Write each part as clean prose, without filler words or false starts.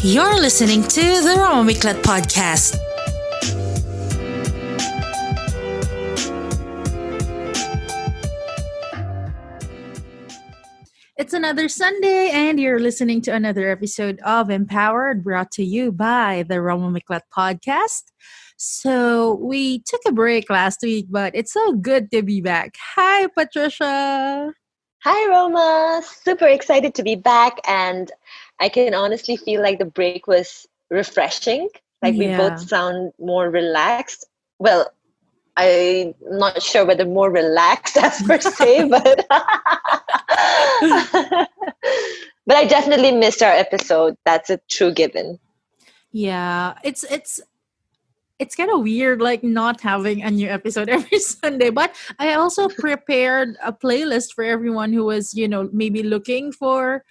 You're listening to the Roma Miclat podcast. It's another Sunday, and you're listening to another episode of Empowered, brought to you by the Roma Miclat podcast. So, we took a break last week, but it's so good to be back. Hi, Patricia. Hi, Roma. Super excited to be back. And I can honestly feel like the break was refreshing. Like we both Yeah. sound more relaxed. Well, I'm not sure whether more relaxed as per se, but but I definitely missed our episode. That's a true given. Yeah, it's kind of weird like not having a new episode every Sunday, but I also prepared a playlist for everyone who was, maybe looking for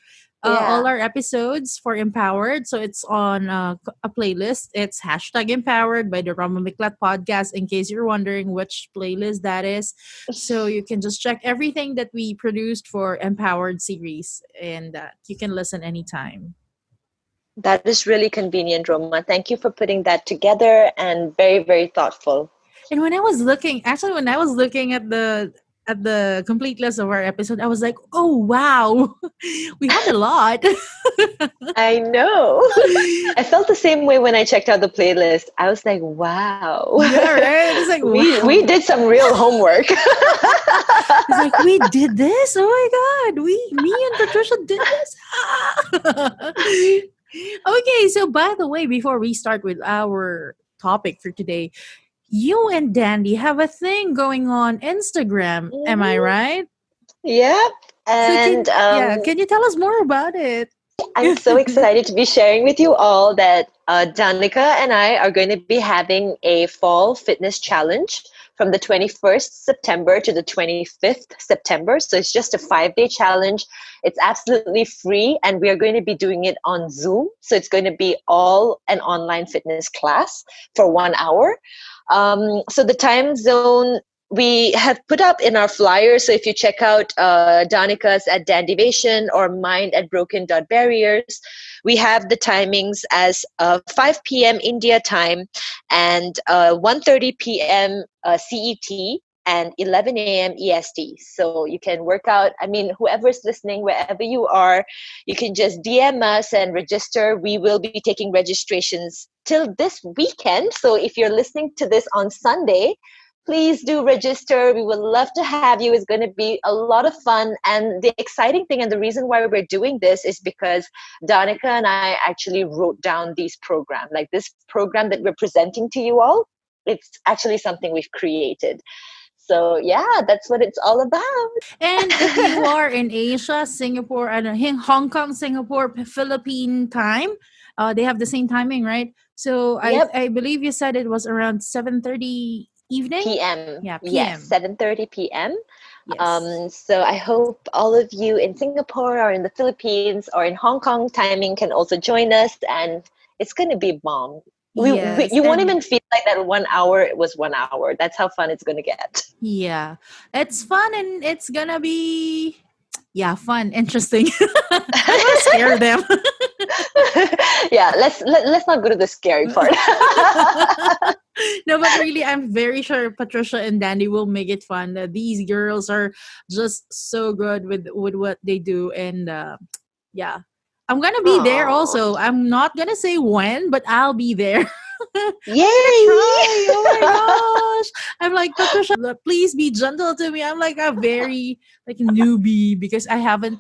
all Yeah, our episodes for Empowered. So it's on a playlist. It's hashtag Empowered by the Roma Miclat podcast, in case you're wondering which playlist that is. So you can just check everything that we produced for Empowered series, and you can listen anytime. that is really convenient, Roma. Thank you for putting that together and very, very thoughtful. And when I was looking at the complete list of our episode, I was like, "Oh wow, we had a lot." I know. I felt the same way when I checked out the playlist. I was like, wow. Yeah, right. It's like We wow. did some real homework. It's like we did this. Oh my god, me and Patricia did this. Okay, so by the way, before we start with our topic for today, you and Dandy have a thing going on Instagram. Am I Mhm. right? Yep. So And can you tell us more about it? I'm so excited to be sharing with you all that Danica and I are going to be having a fall fitness challenge from the 21st September to the 25th September. So it's just a 5-day challenge. It's absolutely free, and we are going to be doing it on Zoom. So it's going to be all an online fitness class for 1 hour. So the time zone we have put up in our flyer. So if you check out Danica's at Dandivation or mine at Broken Dot Barriers, we have the timings as 5 p.m. India time and 1:30 p.m. CET and 11 a.m. EST. So you can work out. I mean, whoever's listening, wherever you are, you can just DM us and register. We will be taking registrations till this weekend. So if you're listening to this on Sunday, please do register. We would love to have you. It's going to be a lot of fun. And the exciting thing and the reason why we're doing this is because Danica and I actually wrote down these programs. Like this program that we're presenting to you all, it's actually something we've created. So yeah, that's what it's all about. And if you are in Asia, Singapore, and Hong Kong, Singapore, Philippine time, they have the same timing, right? So Yep. I believe you said it was around 7:30 evening. PM. Yeah, Yes, PM. 7:30 p.m. Yes. So I hope all of you in Singapore or in the Philippines or in Hong Kong timing can also join us, and it's going to be bomb. Yes. You won't And even feel like that 1 hour was 1 hour. That's how fun it's going to get. yeah, it's fun, and it's gonna be, yeah, fun, interesting. I'm gonna scare them. Yeah, let's not go to the scary part. No, but really, I'm very sure Patricia and Dandy will make it fun. These girls are just so good with what they do, and yeah, I'm gonna be there. Oh, Also, I'm not gonna say when, but I'll be there. I'm gonna yay! try. Oh my gosh! I'm like, Patricia, please be gentle to me. I'm like a very like newbie because I haven't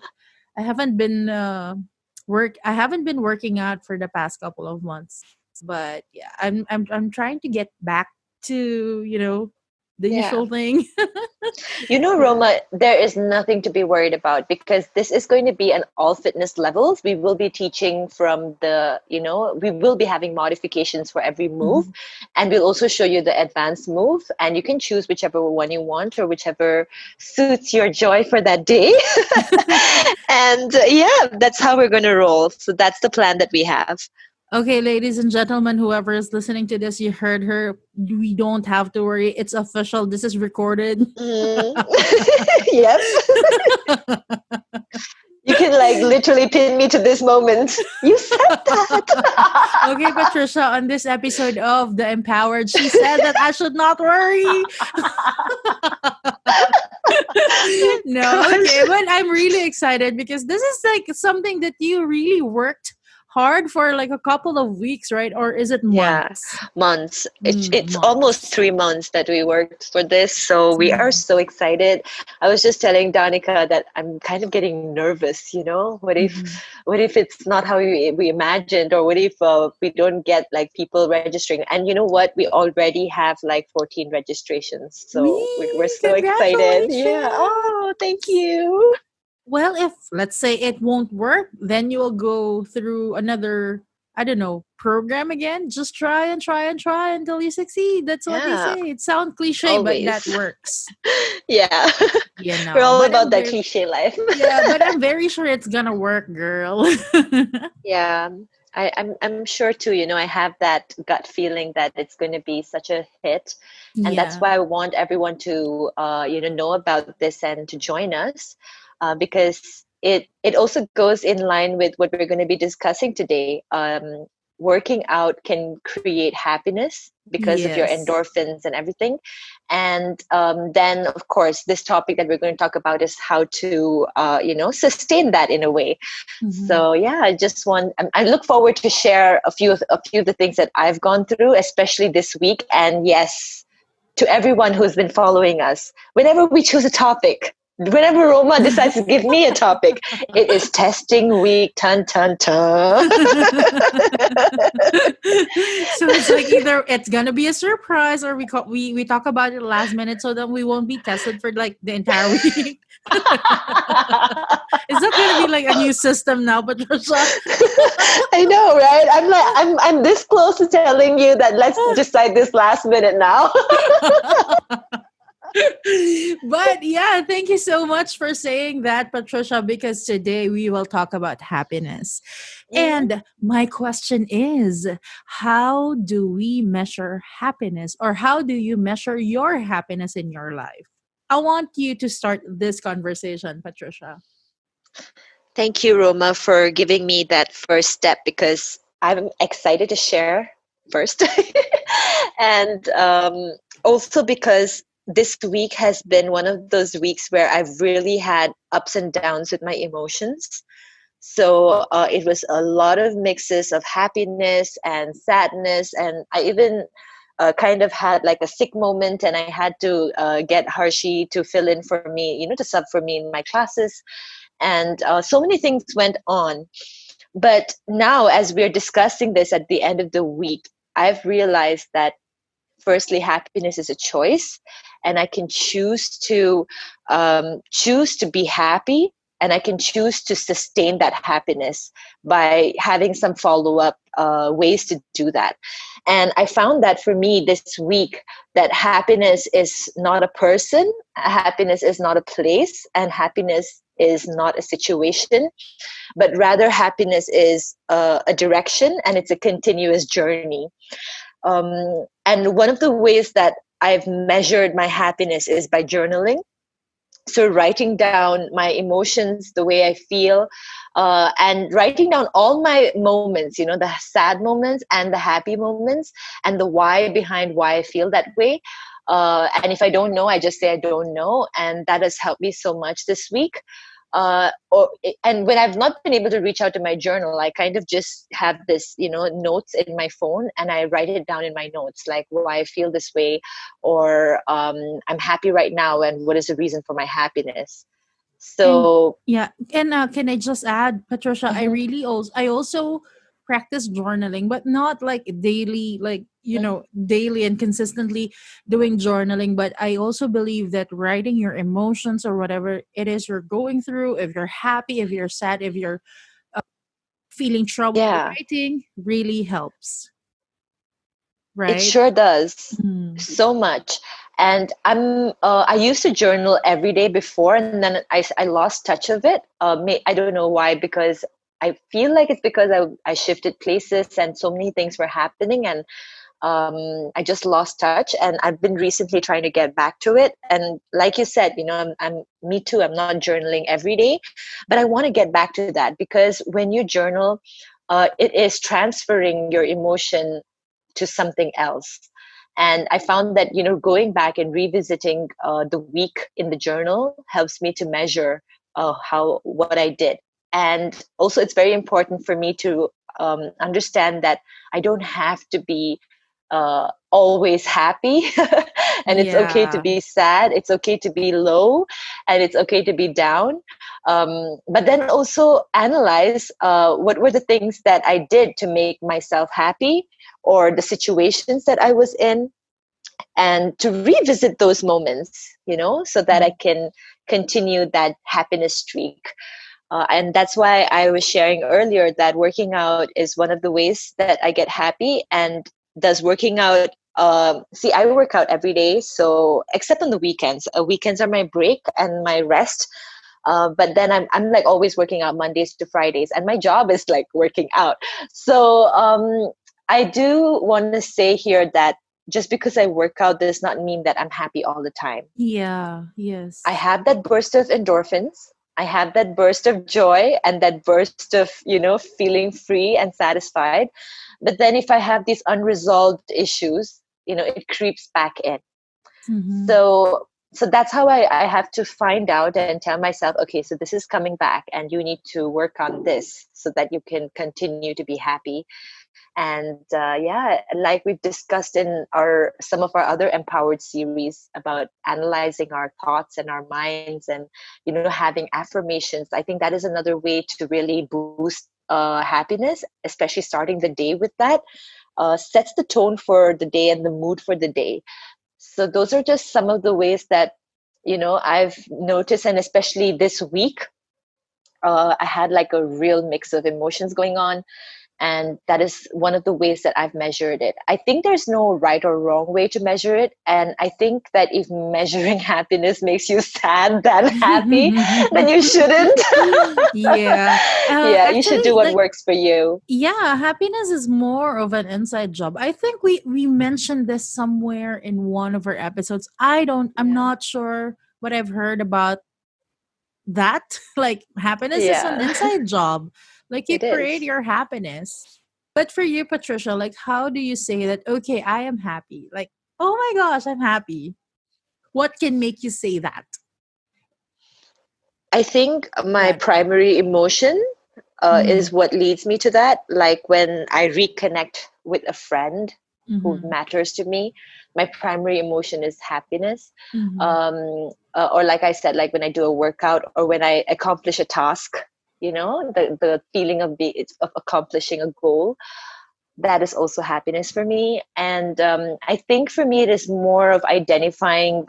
been I haven't been working out for the past couple of months. But yeah, I'm trying to get back to, the Yeah. usual thing. You know, Yeah. Roma, there is nothing to be worried about because this is going to be an all fitness levels. We will be teaching from we will be having modifications for every move, Mhm. and we'll also show you the advanced move, and you can choose whichever one you want or whichever suits your joy for that day. And yeah, that's how we're going to roll. So that's the plan that we have. Okay, ladies and gentlemen, whoever is listening to this, you heard her. We don't have to worry. It's official. This is recorded. Mm. Yep. You can like literally pin me to this moment. You said that. Okay, Patricia, on this episode of The Empowered, she said that I should not worry. No, Gosh. okay, but I'm really excited because this is like something that you really worked hard for like a couple of weeks, right? Or is it Yeah, months? months. It's almost Months. 3 months that we worked for this, so we are Yeah. so excited. I was just telling Danica that I'm kind of getting nervous, you know? Mhm. What if it's not how we imagined, or what if we don't get like people registering? And you know what? We already have like 14 registrations, so we're Wee! so excited. Yeah. Oh, thank Congratulations! you. Well, if let's say it won't work, then you will go through another, I don't know, program again. Just try and try and try until you succeed. That's what they Yeah, say. It sounds cliche, but that always. works. Yeah. You We're know. all But about I'm that very cliche life. yeah, but I'm very sure it's gonna work, girl. Yeah, I'm sure too. You know, I have that gut feeling that it's going to be such a hit, and that's Yeah. why I want everyone to know about this and to join us, because it also goes in line with what we're going to be discussing today. Working out can create happiness because of your Yes. endorphins and everything, and then of course this topic that we're going to talk about is how to sustain that in a way. Mhm. So yeah, I look forward to share a few of the things that I've gone through, especially this week. And yes, to everyone who's been following us, whenever we choose a topic, whenever Roma decides to give me a topic, it is testing week. Ton ton ton. So it's like either it's gonna be a surprise or we talk about it last minute so that we won't be tested for like the entire week. Is that gonna be like a new system now, Patricia? I know, right? I'm this close to telling you that let's decide this last minute now. But yeah, thank you so much for saying that, Patricia, because today we will talk about happiness. Mhm. And my question is, how do we measure happiness, or how do you measure your happiness in your life? I want you to start this conversation, Patricia. Thank you, Roma, for giving me that first step because I'm excited to share first. And also because this week has been one of those weeks where I've really had ups and downs with my emotions. So it was a lot of mixes of happiness and sadness. And I even kind of had like a sick moment, and I had to get Harshi to fill in for me, to sub for me in my classes, and so many things went on. But now, as we're discussing this at the end of the week, I've realized that firstly, happiness is a choice, and I can choose to be happy, and I can choose to sustain that happiness by having some follow-up ways to do that. And I found that for me this week, that happiness is not a person, happiness is not a place, and happiness is not a situation, but rather happiness is a direction, and it's a continuous journey. And one of the ways that I've measured my happiness is by journaling. So writing down my emotions, the way I feel, and writing down all my moments, the sad moments and the happy moments, and the why behind why I feel that way. And if I don't know, I just say I don't know, and that has helped me so much this week. And when I've not been able to reach out to my journal, I kind of just have this, notes in my phone, and I write it down in my notes, like why I feel this way, or I'm happy right now, and what is the reason for my happiness. And So, yeah, and can I just add, Patricia? mhm, I also practice journaling, but not like daily, like mhm. daily and consistently doing journaling. But I also believe that writing your emotions or whatever it is you're going through, if you're happy, if you're sad, if you're feeling trouble, Yeah, writing really helps, it right? sure does Mm. so much. And I used to journal every day before, and then I lost touch of it. I don't know why, because I feel like it's because I shifted places and so many things were happening, and I just lost touch, and I've been recently trying to get back to it. And like you said, I'm me too. I'm not journaling every day, but I want to get back to that, because when you journal, it is transferring your emotion to something else. And I found that, going back and revisiting the week in the journal helps me to measure how what I did. And also, it's very important for me to understand that I don't have to be always happy. And it's okay to Yeah. be sad, it's okay to be low, and it's okay to be down. But then also analyze what were the things that I did to make myself happy, or the situations that I was in, and to revisit those moments, so that I Mhm. can continue that happiness streak. And that's why I was sharing earlier that working out is one of the ways that I get happy. And does working out, see, I work out every day. So, except on the weekends, weekends are my break and my rest. But then I'm like always working out Mondays to Fridays, and my job is like working out. So, I do want to say here that just because I work out does not mean that I'm happy all the time. Yeah. I Yes. have that burst of endorphins. I have that burst of joy and that burst of, feeling free and satisfied. But then if I have these unresolved issues, it creeps back in. Mm-hmm. So that's how I have to find out and tell myself, okay, so this is coming back and you need to work on this so that you can continue to be happy. And yeah, like we've discussed in our some of our other empowered series about analyzing our thoughts and our minds, and having affirmations, I think that is another way to really boost happiness, especially starting the day with that. Sets the tone for the day and the mood for the day. So those are just some of the ways that I've noticed. And especially this week, I had like a real mix of emotions going on, and that is one of the ways that I've measured it. I think there's no right or wrong way to measure it, and I think that if measuring happiness makes you sad than happy, then you shouldn't. Yeah. Yeah, you should do Actually, what like, works for you. yeah, happiness is more of an inside job. I think we mentioned this somewhere in one of our episodes. I'm Yeah. not sure what I've heard about that. Like, happiness is an Yeah. inside job. Like, you It create is. your happiness. But for you, Patricia, like, how do you say that, okay, I am happy? Like, oh my gosh, I'm happy. What can make you say that? I think my Yeah. primary emotion is Mm-hmm. what leads me to that. Like when I reconnect with a friend who Mm-hmm. matters to me, my primary emotion is happiness. Mm-hmm. Or like I said, like when I do a workout or when I accomplish a task, the feeling of accomplishing a goal, that is also happiness for me. And I think for me, it is more of identifying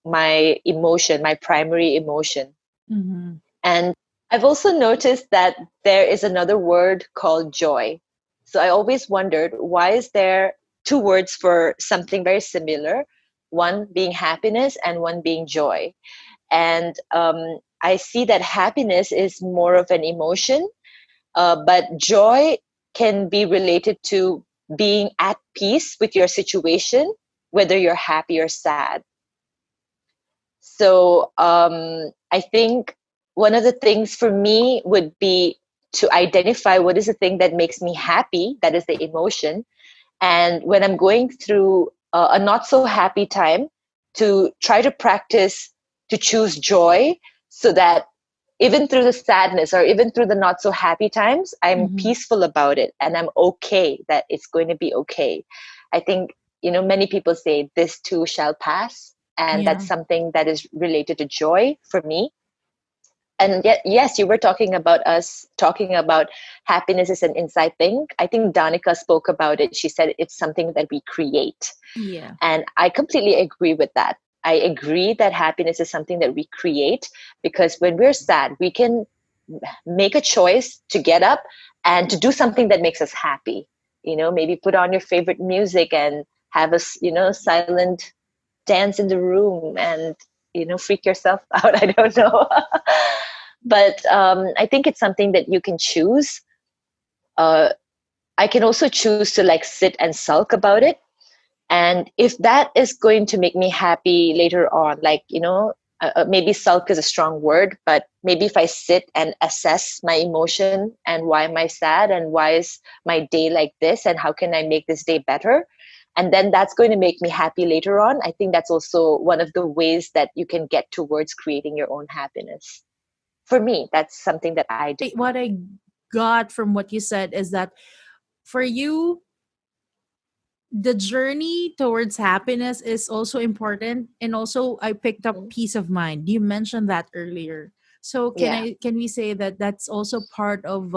my emotion, my primary emotion. Mm-hmm. And I've also noticed that there is another word called joy. So I always wondered, why is there two words for something very similar, one being happiness and one being joy? And I see that happiness is more of an emotion, but joy can be related to being at peace with your situation, whether you're happy or sad. So I think one of the things for me would be to identify what is the thing that makes me happy, that is the emotion. And when I'm going through a not so happy time, to try to practice to choose joy, so that even through the sadness or even through the not so happy times, I'm Mm-hmm. peaceful about it and I'm okay, that it's going to be okay. I think, many people say this too shall pass. And that's Yeah. something that is related to joy for me. And yet, yes, you were talking about us talking about happiness is an inside thing. I think Danica spoke about it. She said it's something that we create. Yeah. And I completely agree with that. I agree that happiness is something that we create, because when we're sad, we can make a choice to get up and to do something that makes us happy. Maybe put on your favorite music and have a silent dance in the room and freak yourself out. I don't know. But I think it's something that you can choose. uh, I can also choose to like sit and sulk about it. And if that is going to make me happy later on, like, maybe sulk is a strong word, but maybe if I sit and assess my emotion and why am I sad and why is my day like this and how can I make this day better? And then that's going to make me happy later on. I think that's also one of the ways that you can get towards creating your own happiness. For me, that's something that I do. What I got from what you said is that for you, the journey towards happiness is also important, and also I picked up Mhm. peace of mind. You mentioned that earlier. So Yeah. can we say that that's also part of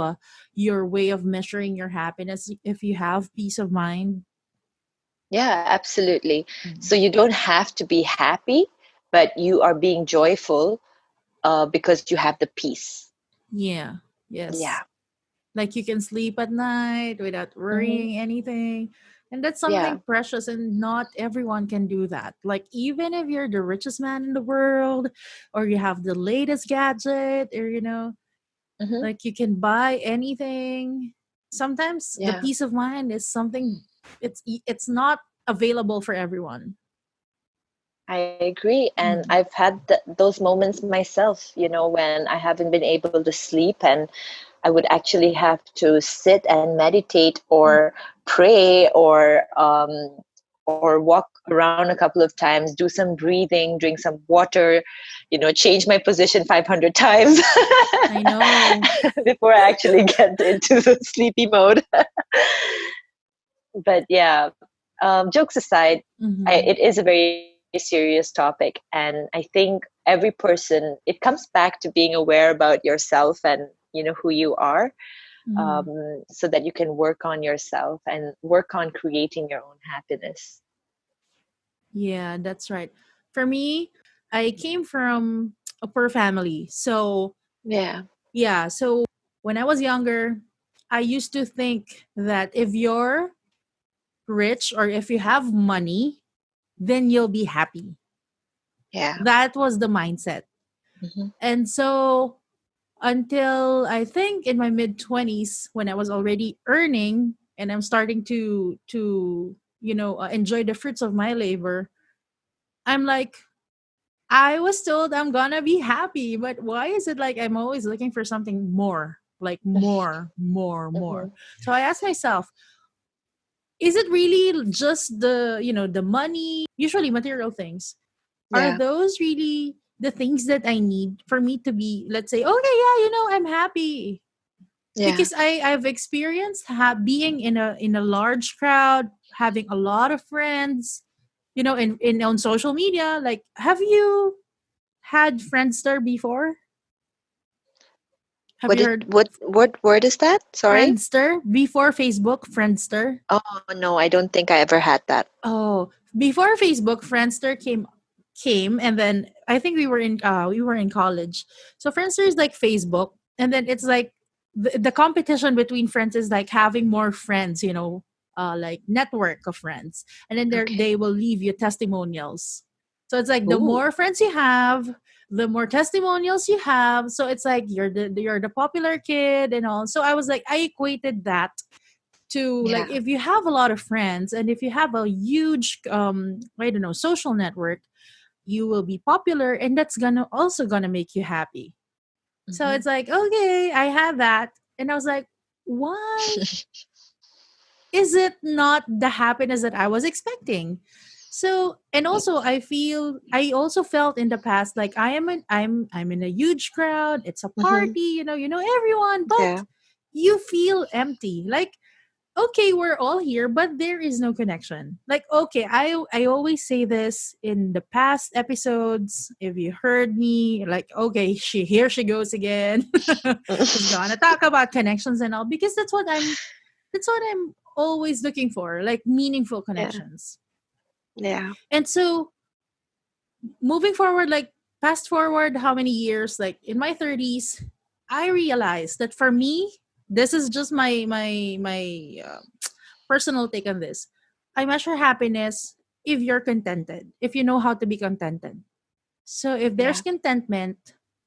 your way of measuring your happiness if you have peace of mind? Yeah, absolutely. So Mm. you don't have to be happy, but you are being joyful because you have the peace. Yeah. Yes. Yeah. Like you can sleep at night without Hmm. worrying anything. And that's Yeah. something precious, and not everyone can do that. Like, even if you're the richest man in the world, or you have the latest gadget, or, Hmm. like you can buy anything, sometimes the Yeah. peace of mind is something, it's not available for everyone. I agree. And Mm. I've had those moments myself, when I haven't been able to sleep and I would actually have to sit and meditate Mm. or pray or walk around a couple of times, do some breathing, drink some water, change my position 500 times I know. before I actually get into the sleepy mode. But yeah, jokes aside, Hmm. it is a very serious topic. And I think every person, it comes back to being aware about yourself and, who you are, Hmm. so that you can work on yourself and work on creating your own happiness. Yeah, that's right. For me, I came from a poor family. So, Yeah. yeah, so when I was younger, I used to think that if you're rich or if you have money, then you'll be happy. Yeah. That was the mindset. Hmm. And so, until I think in my mid 20s, when I was already earning and I'm starting to enjoy the fruits of my labor, I'm like, I was told I'm gonna be happy, but why is it like I'm always looking for something more? Like more, more, more. Hmm. So I asked myself, is it really just the money, usually material things? Are Yeah. those really the things that I need for me to be, let's say, okay, yeah, I'm happy? Yeah. Because I've experienced being in a large crowd, having a lot of friends, in on social media. Like, have you had Friendster before? Have What you did heard what word is that? Sorry. Friendster before Facebook? Friendster. Oh no, I don't think I ever had that. Oh, before Facebook, Friendster came, and then I think we were in college. So Friendster is like Facebook, and then it's like the competition between friends is like having more friends, like network of friends, and then they Okay. will leave you testimonials. So it's like the Ooh. more friends you have, the more testimonials you have. So it's like you're the popular kid and all. So I was like, I equated that to, like, Yeah. if you have a lot of friends and if you have a huge I don't know, social network, you will be popular, and that's gonna make you happy. So Hmm. it's like, okay, I had that, and I was like, why is it not the happiness that I was expecting? So, and also I also felt in the past like I'm in a huge crowd, it's a Hmm. party, everyone, Yeah. but you feel empty. Like, okay, we're all here, but there is no connection. Like, okay, I always say this in the past episodes. If you heard me, like, okay, she goes again. She's gonna talk about connections and all, because that's what I'm always looking for, like meaningful Yeah. connections. Yeah. And so, moving forward, like fast forward how many years, like in my 30s, I realized that for me, this is just my personal take on this. I measure happiness if you're contented, if you know how to be contented. So if there's Yeah. contentment,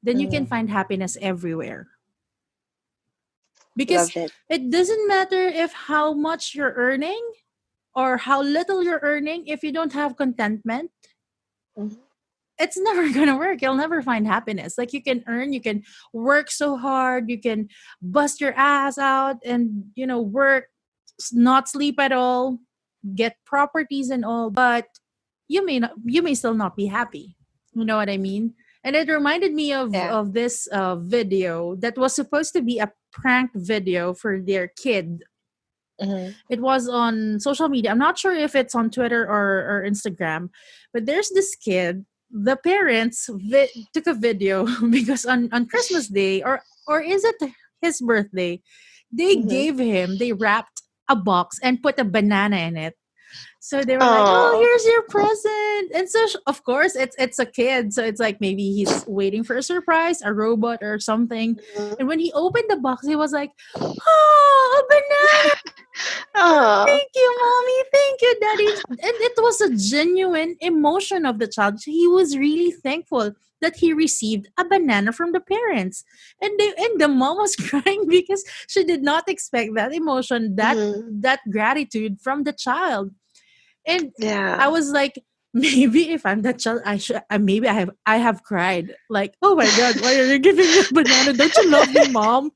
then you can Mm. find happiness everywhere. Because Love it. it doesn't matter if how much you're earning or how little you're earning, if you don't have contentment, Mhm. it's never gonna work. You'll never find happiness. Like, you can earn, you can work so hard, you can bust your ass out and, work, not sleep at all, get properties and all, but you may still not be happy. You know what I mean? And it reminded me Yeah. of this video that was supposed to be a prank video for their kid. Hmm. It was on social media. I'm not sure if it's on Twitter or Instagram, but there's this kid. The parents took a video because on Christmas Day, or is it his birthday, Hmm. they wrapped a box and put a banana in it. So they were like, "Oh, Oh. here's your present." And so, of course, it's a kid, so it's like maybe he's waiting for a surprise, a robot or something. Mhm. And when he opened the box, he was like, "Oh, a banana! Oh. Thank you, mommy. Thank you, daddy." And it was a genuine emotion of the child. He was really thankful that he received a banana from the parents. And the mom was crying because she did not expect that emotion, Hmm. that gratitude from the child. And I Yeah. was like, maybe if I'm that child, maybe I have cried. Like, oh my god, why are you giving me a banana? Don't you love me, mom?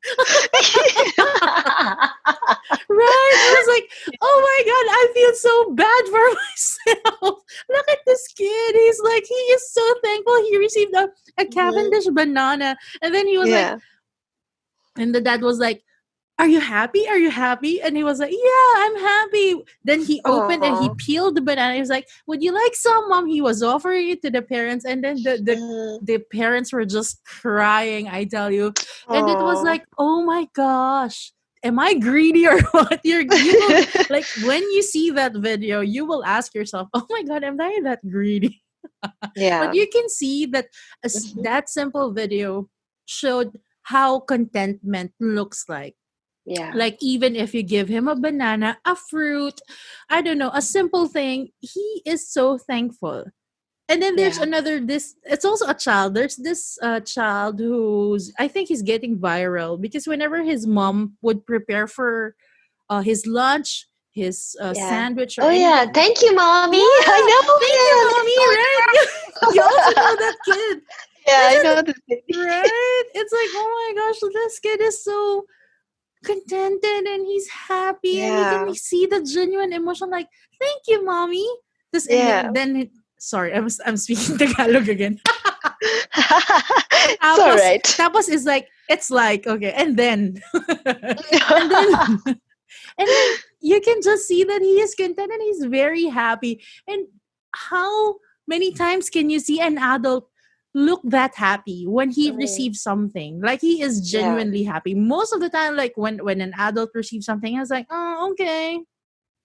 Right? I was like, oh my god, I feel so bad for myself. Look at this kid. He's like, he is so thankful he received a Hmm. Cavendish banana. And then he was like, Yeah. and the dad was like, are you happy? Are you happy? And he was like, yeah, I'm happy. Then he opened and he Oh. peeled the banana. He was like, would you like some, mom? He was offering it to the parents. And then Hmm. the parents were just crying, I tell you. And it was Oh. like, oh my gosh, am I greedy or what? You will, like, when you see that video, you will ask yourself, oh my God, am I that greedy? But Yeah. you can see that Hmm. that simple video showed how contentment looks like. Yeah. Like, even if you give him a banana, a fruit, I don't know, a simple thing, he is so thankful. And then there's Yeah. another, this, it's also a child. There's this child who's, I think he's getting viral because whenever his mom would prepare for his lunch, his Yeah. sandwich or Oh yeah. anything. Thank you, mommy. I Yeah, know thank you, him. He's mommy, right? You also so know adorable. that kid. Yeah, I Isn't know the baby. right? It's like, oh my gosh, this kid is so contented and he's happy and you can Yeah. see the genuine emotion, like, thank you, mommy. This and Yeah. sorry, I'm speaking Tagalog again. It's all tapos right. tapos is like, it's like, okay, and then and then and then you can just see that he is content and he's very happy. And how many times can you see an adult look that happy when he Mhm. receives something? Like, he is Yeah. genuinely happy. Most of the time, like, when an adult receives something, I was like, oh, okay,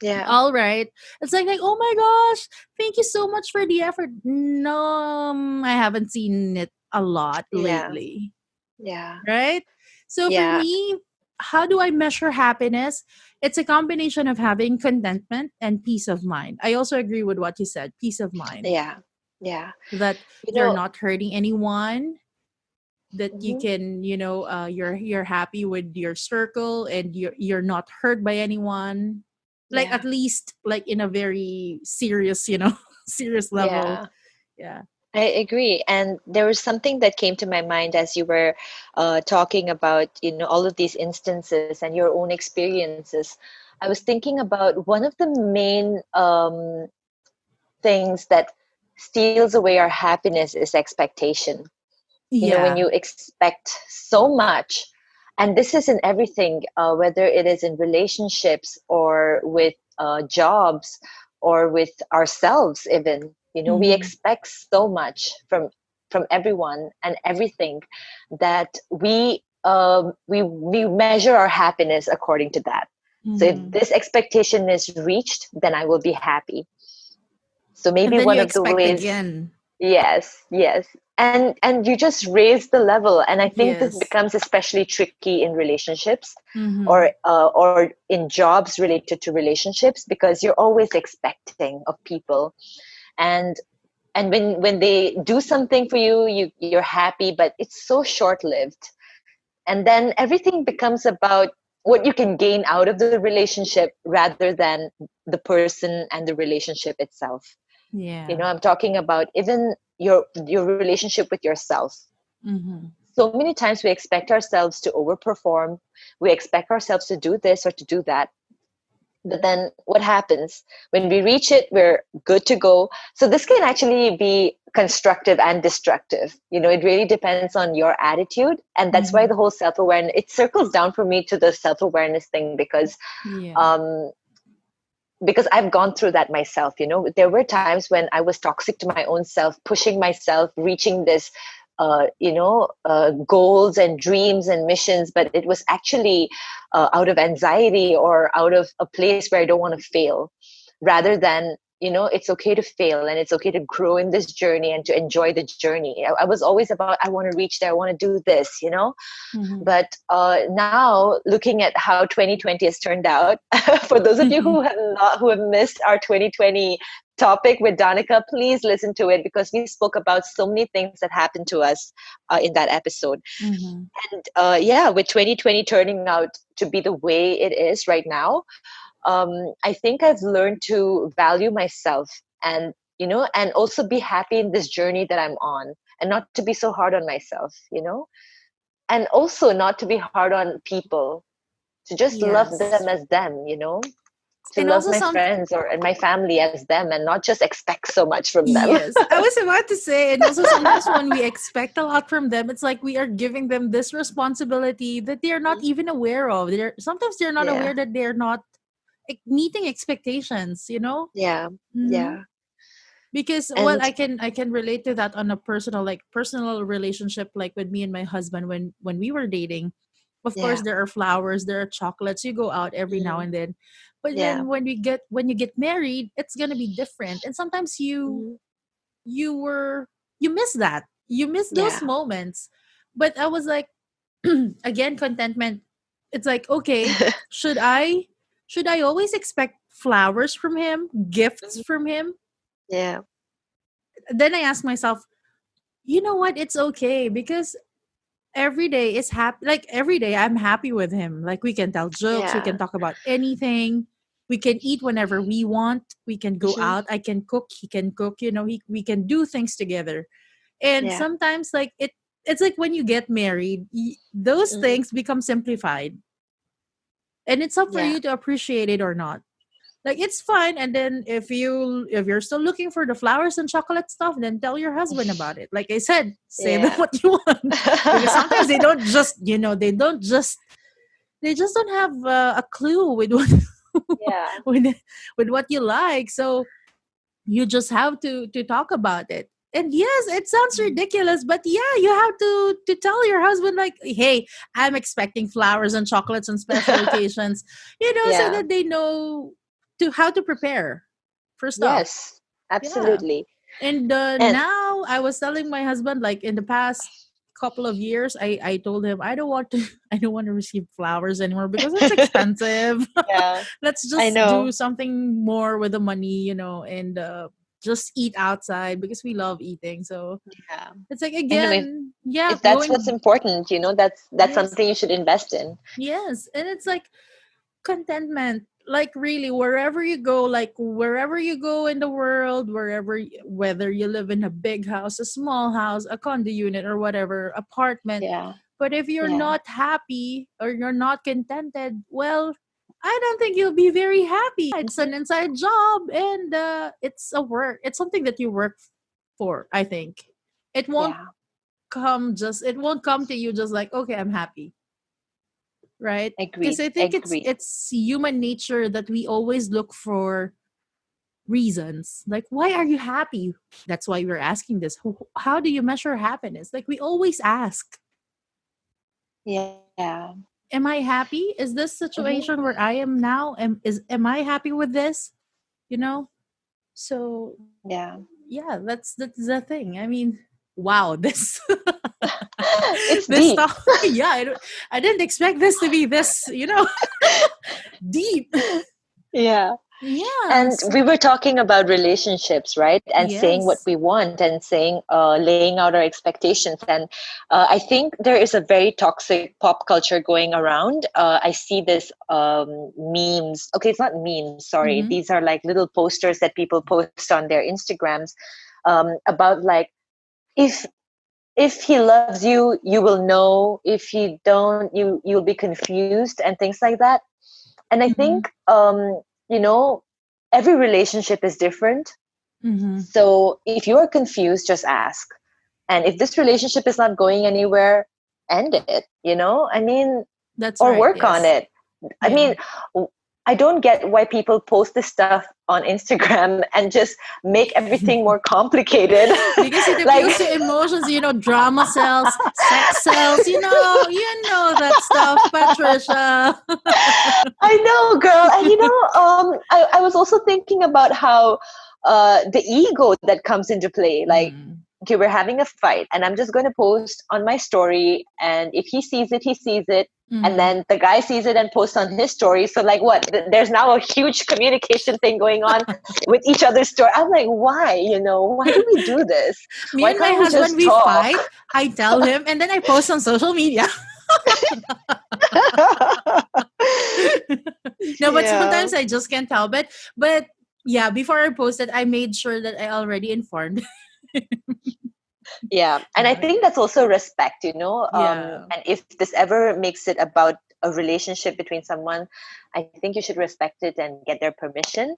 Yeah. all right. It's like, oh my gosh, thank you so much for the effort. No, I haven't seen it a lot Yeah. lately, Yeah. right? So for Yeah. me, how do I measure happiness? It's a combination of having contentment and peace of mind. I also agree with what you said, peace of mind, Yeah. Yeah. that You you're know, not hurting anyone, that you mhm. can, you're happy with your circle and you're not hurt by anyone. Like, Yeah. at least, like, in a very serious, serious level. Yeah. Yeah. I agree. And there was something that came to my mind as you were talking about, all of these instances and your own experiences. I was thinking about one of the main things that steals away our happiness is expectation. When Yeah. you expect so much, and this is in everything, whether it is in relationships or with jobs or with ourselves even. We Mm-hmm. expect so much from everyone and everything that we measure our happiness according to that. So if Mm-hmm. this expectation is reached, then I will be happy. So And maybe then one you of the expect ways. again. Yes, yes. And you just raise the level, and I think this Yes. becomes especially tricky in relationships, Mm-hmm. or in jobs related to relationships, because you're always expecting of people. And and when they do something for you, you're happy, but it's so short lived. And then everything becomes about what you can gain out of the relationship rather than the person and the relationship itself. You Yeah. know, I'm talking about even your relationship with yourself. Mm-hmm. So many times we expect ourselves to overperform, we expect ourselves to do this or to do that, but then what happens when we reach it? We're good to go. So this can actually be constructive and destructive. You know, it really depends on your attitude, and that's why Mm-hmm. the whole self-awareness, it circles down for me to the self-awareness thing, Yeah. um because I've gone through that myself. You know, there were times when I was toxic to my own self, pushing myself, reaching this, goals and dreams and missions, but it was actually out of anxiety or out of a place where I don't want to fail, rather than, you know, it's okay to fail and it's okay to grow in this journey and to enjoy the journey. I was always about, I want to reach there, I want to do this, you know. Mm-hmm. But now, looking at how 2020 has turned out, for those of you who have missed our 2020 topic with Danica, please listen to it because we spoke about so many things that happened to us in that episode. Mm-hmm. And yeah, with 2020 turning out to be the way it is right now, I think I've learned to value myself, and you know, and also be happy in this journey that I'm on, and not to be so hard on myself, you know, and also not to be hard on people, to just love them Yes. as them, you know, to And love also my some friends or and my family as them, and not just expect so much from them. Yes. I was about to say, and also sometimes when we expect a lot from them, it's like we are giving them this responsibility that they are not even aware of. They're not Yeah, aware that they're not meeting expectations, you know? yeah, Mm-hmm. yeah, Because well, and I can relate to that on a personal relationship, like with me and my husband when we were dating. Of yeah, course there are flowers, there are chocolates, you go out every now mm, and then, but yeah, then when you get married, it's gonna be different, and sometimes mm, you were you miss that, you miss those yeah, moments. But I was like, again, contentment. It's like, okay, should i should I always expect flowers from him, gifts from him? yeah, Then I ask myself, you know what? It's okay because every day is happy. Like every day, I'm happy with him. Like we can tell jokes, we yeah, can talk about anything, we can eat whenever we want, we can go hmm, out. I can cook, he can cook. You know, we can do things together. And yeah, sometimes, like it's like when you get married, those hmm, things become simplified, and it's up for yeah, you to appreciate it or not. Like it's fine, and then if you're still looking for the flowers and chocolate stuff, then tell your husband about it. Like I said, say them yeah, what you want, because sometimes they don't just, they just don't have a clue with what yeah, with with what you like. So you just have to talk about it. And yes, it sounds mm, ridiculous, but yeah, you have to tell your husband, like, hey, I'm expecting flowers and chocolates on special occasions, so yeah, that they know to how to prepare for stuff. yes, Yeah. absolutely. And And now I was telling my husband, like in the past couple of years, I told him I don't want to I don't want to receive flowers anymore because it's expensive. yeah, Let's I just do know. something more with the money, and just eat outside because we love eating. So Yeah, it's like, I know, again, yeah, if that's what's going. important, you know, that's Yes, something you should invest in. yes, and it's like contentment, like really wherever you go in the world, whether you live in a big house, a small house, a condo unit, or whatever apartment. Yeah, But if you're yeah, not happy or you're not contented, well, I don't think you'll be very happy. It's hmm, an inside job, and it's something that you work for, I think. It won't yeah, it won't come to you just like, okay, I'm happy, right? Because agreed, I think it's agreed. it's human nature that we always look for reasons. Like, why are you happy? That's why we're asking this. How do you measure happiness? Like, we always ask, Yeah, am I happy? Is this hmm, situation where I am now? Am I happy with this? You know? So yeah. yeah, that's the thing. I mean, wow, this It's this deep. stuff. Yeah, I didn't expect this to be this, deep. Yeah. And Yes. we were talking about relationships, right? And saying what Yes. we want and saying, laying out our expectations. And I think there is a very toxic pop culture going around. I see this memes. Okay, it's not memes, sorry. Mm-hmm. These are like little posters that people post on their Instagrams about like, if he loves you, you will know. If he don't, you'll be confused and things like that. And I Mm-hmm. think you know, every relationship is different. Mm-hmm. So if you are confused, just ask. And if this relationship is not going anywhere, end it, you know, I mean, That's or right. work on Yes. it. I Yeah. mean, I don't get why people post this stuff on Instagram and just make everything more complicated. Because it Like, appeals to emotions, drama cells, sex cells, that stuff, Patricia. I know, girl. And you know, I was also thinking about how the ego that comes into play. Like, Mm. okay, we're having a fight, and I'm just going to post on my story. And if he sees it, he sees it. And Mm-hmm. then the guy sees it and posts on his story. So, like, what? There's now a huge communication thing going on with each other's story. I'm like, why? You know, why do we do this? Me Why and my can't we husband, just we talk? fight. I tell him, and then I post on social media. No, but Yeah. sometimes I just can't help it. But yeah, before I posted, I made sure that I already informed. Yeah, and I Yeah. think that's also respect, you know. Yeah. And if this ever makes it about a relationship between someone, I think you should respect it and get their permission.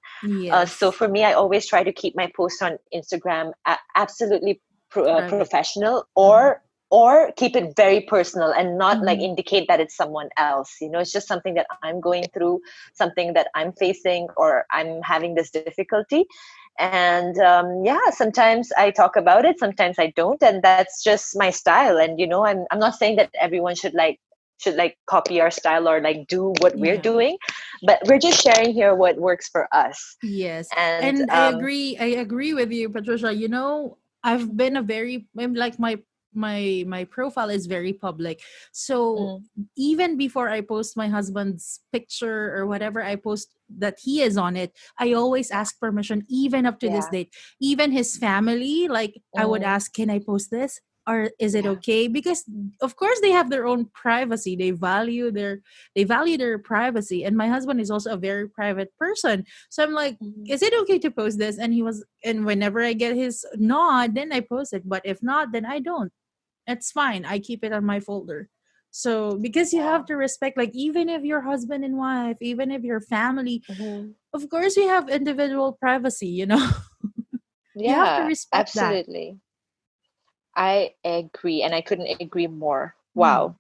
So Yes. for me, I always try to keep my posts on Instagram absolutely Private. professional, Uh-huh. or keep it very personal and not like Mm-hmm. indicate that it's someone else. You know, it's just something that I'm going through, something that I'm facing, or I'm having this difficulty. And yeah, sometimes I talk about it, sometimes I don't, and that's just my style. And you know, I'm not saying that everyone should like copy our style or like do what we're Yeah. doing, but we're just sharing here what works for us. Yes. And And I agree with you, Patricia. I've been a very like my profile is very public. So mm, even before I post my husband's picture or whatever I post that he is on it, I always ask permission even up to this yeah, date. Even his family, like I would mm, ask, "Can I post this?" Or is it yeah, okay? Because of course they have their own privacy. They value their privacy. And my husband is also a very private person. So I'm like, mm, is it okay to post this? And whenever I get his nod, then I post it. But if not, then I don't. It's fine. I keep it on my folder. So because you yeah, have to respect, like even if you're husband and wife, even if you're family, hmm, of course we have individual privacy. You have to yeah, respect that. absolutely. I agree, and I couldn't agree more. Wow. Mm.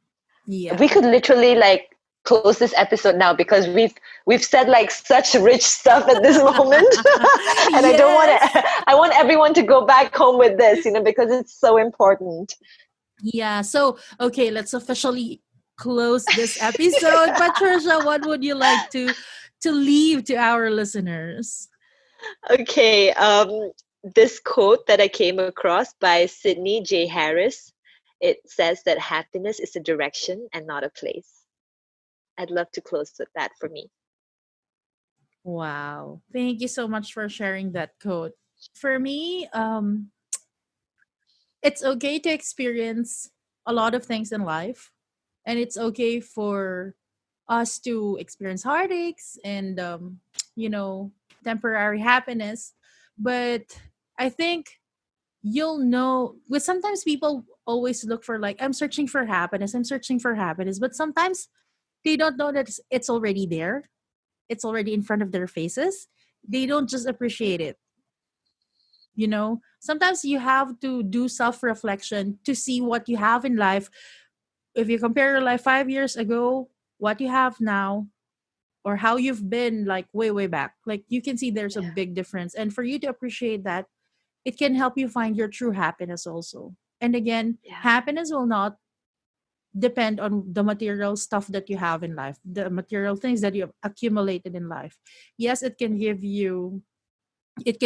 Yeah. We could literally like close this episode now because we've said like such rich stuff at this moment. And I don't want to, Yes. I want everyone to go back home with this, you know, because it's so important. Yeah. So, okay, let's officially close this episode. Patricia, what would you like to leave to our listeners? Okay, this quote that I came across by Sydney J. Harris, it says that happiness is a direction and not a place. I'd love to close with that for me. Wow. Thank you so much for sharing that quote. For me, it's okay to experience a lot of things in life, and it's okay for us to experience heartaches and you know temporary happiness. But I think you'll know, with sometimes people always look for, like, I'm searching for happiness, but sometimes they don't know that it's already there, it's already in front of their faces. They don't just appreciate it. Sometimes you have to do self reflection to see what you have in life. If you compare your life 5 years ago, what you have now, or how you've been like way, way back, like you can see there's a Yeah, big difference. And for you to appreciate that, it can help you find your true happiness also. And again, yeah, happiness will not depend on the material stuff that you have in life, the material things that you have accumulated in life. Yes, it can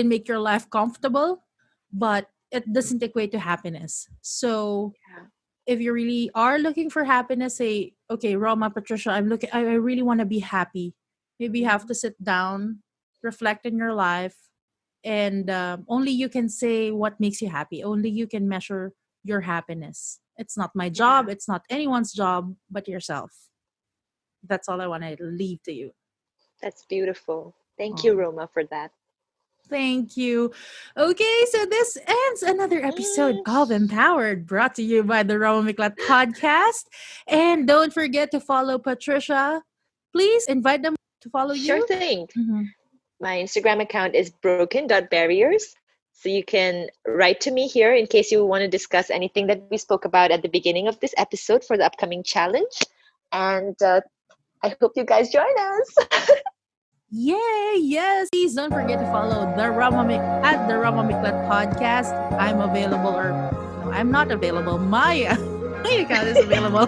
make your life comfortable, but it doesn't equate to happiness. So yeah. if you really are looking for happiness, say, okay, Roma, Patricia, I really want to be happy. Maybe you have Mhm. to sit down. reflect in your life, and only you can say what makes you happy. Only you can measure your happiness. It's not my job, Yeah, it's not anyone's job but yourself. That's all I want to leave to you. that's beautiful. Thank you, Oh, Roma, for that. thank you. Okay, so this ends another episode Mm, of Empowered, brought to you by the Roma Miclat podcast. And don't forget to follow Patricia. Please invite them to follow sure you. thing. Mm-hmm. My Instagram account is broken.barriers. So you can write to me here in case you want to discuss anything that we spoke about at the beginning of this episode for the upcoming challenge. And I hope you guys join us. Yay! Yes. Please don't forget to follow at the Roma Miclat podcast. I'm available, or no, I'm not available. My my account is available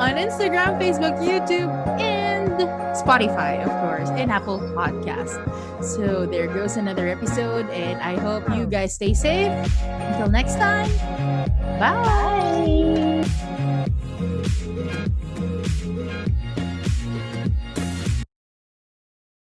on Instagram, Facebook, YouTube, and Spotify, of course, and Apple Podcast. So there goes another episode, and I hope you guys stay safe. Until next time, bye. Bye.